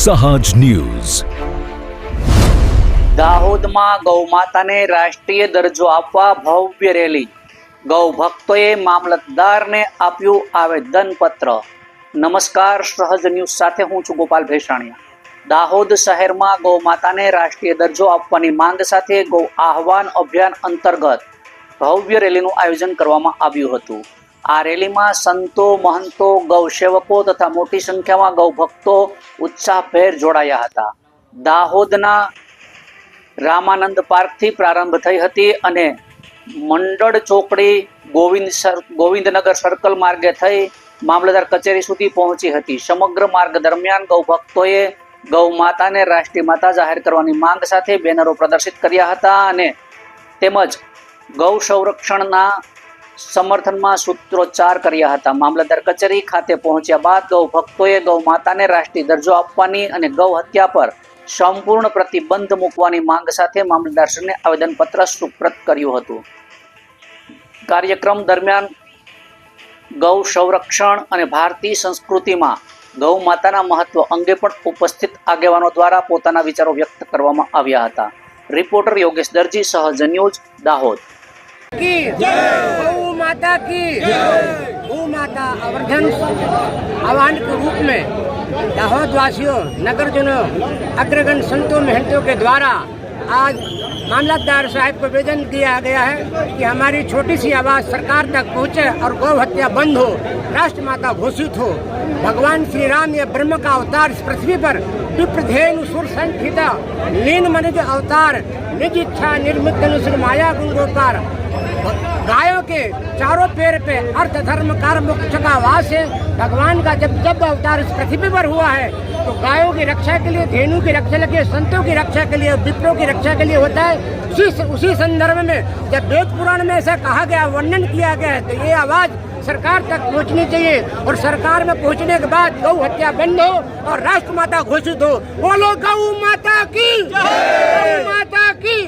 સહજ ન્યૂઝ. દાહોદમાં ગૌમાતાને રાષ્ટ્રીય દરજ્જો આપવા ભવ્ય રેલી. ગૌ ભક્તોએ મામલતદારને આપ્યું આવેદનપત્ર. નમસ્કાર, સહજ ન્યૂઝ સાથે હું છું ગોપાલ ભેસાણીયા. દાહોદ શહેરમાં ગૌમાતાને રાષ્ટ્રીય દરજ્જો આપવાની માંગ સાથે ગૌ આહવાન અભિયાન અંતર્ગત ભવ્ય રેલીનું આયોજન કરવામાં આવ્યું હતું. આ રેલીમાં સંતો, મહંતો, ગૌસેવકો તથા મોટી સંખ્યામાં ગૌ ભક્તો ઉત્સાહભેર જોડાયા હતા. દાહોદના રામાનંદ પાર્કથી પ્રારંભ થઈ હતી અને મંડળ ચોકડી ગોવિંદનગર સર્કલ માર્ગે થઈ મામલતદાર કચેરી સુધી પહોંચી હતી. સમગ્ર માર્ગ દરમિયાન ગૌ ભક્તોએ ગૌ માતાને રાષ્ટ્રીય માતા જાહેર કરવાની માંગ સાથે બેનરો પ્રદર્શિત કર્યા હતા અને તેમજ ગૌ સંરક્ષણના સમર્થનમાં સૂત્રોચ્ચાર કર્યા હતા. મામલતદાર કચેરી ખાતે પહોંચ્યા બાદ ગૌ ભક્તોએ ગૌ માતાને રાષ્ટ્રીય દરજ્જો આપવાની અને ગૌ હત્યા પર સંપૂર્ણ પ્રતિબંધ મૂકવાની માંગ સાથે મામલતદારશ્રીને આવેદનપત્ર સુપ્રત કર્યું હતું. કાર્યક્રમ દરમિયાન ગૌ સંરક્ષણ અને ભારતીય સંસ્કૃતિમાં ગૌ માતાના મહત્વ અંગે પણ ઉપસ્થિત આગેવાનો દ્વારા પોતાના વિચારો વ્યક્ત કરવામાં આવ્યા હતા. રિપોર્ટર યોગેશ દરજી, સહજ ન્યૂઝ, દાહોદ. गौ माता की गौ माता आवर्धन आह्वान के रूप में दाहोद वासियों, नगरजनों, अग्रगण संतों, महंतों के द्वारा आज मामलतदार साहब को आवेदन दिया गया है कि हमारी छोटी सी आवाज़ सरकार तक पहुँचे और गौ हत्या बंद हो, राष्ट्र माता घोषित हो. भगवान श्री राम ये ब्रह्म का अवतार इस पृथ्वी पर विप्रधेनु सुर संहिता लीन मनुज अवतार निज इच्छा निर्मित अनुसुर माया गुंगोपार. गायों के चारों पैर पे अर्थ धर्म कर्म मोक्ष का वास है. भगवान का जब जब अवतार इस पृथ्वी पर हुआ है तो गायों की रक्षा के लिए, धेनु की रक्षा के लिए, संतों की रक्षा के लिए, विप्रों की रक्षा के लिए होता है. उसी संदर्भ में जब वेद पुराण में ऐसा कहा गया, वर्णन किया गया है, तो ये आवाज़ सरकार तक पहुंचनी चाहिए और सरकार में पहुंचने के बाद गौ हत्या बंद हो और राष्ट्र माता घोषित हो. बोलो गौ माता की, गौ माता की.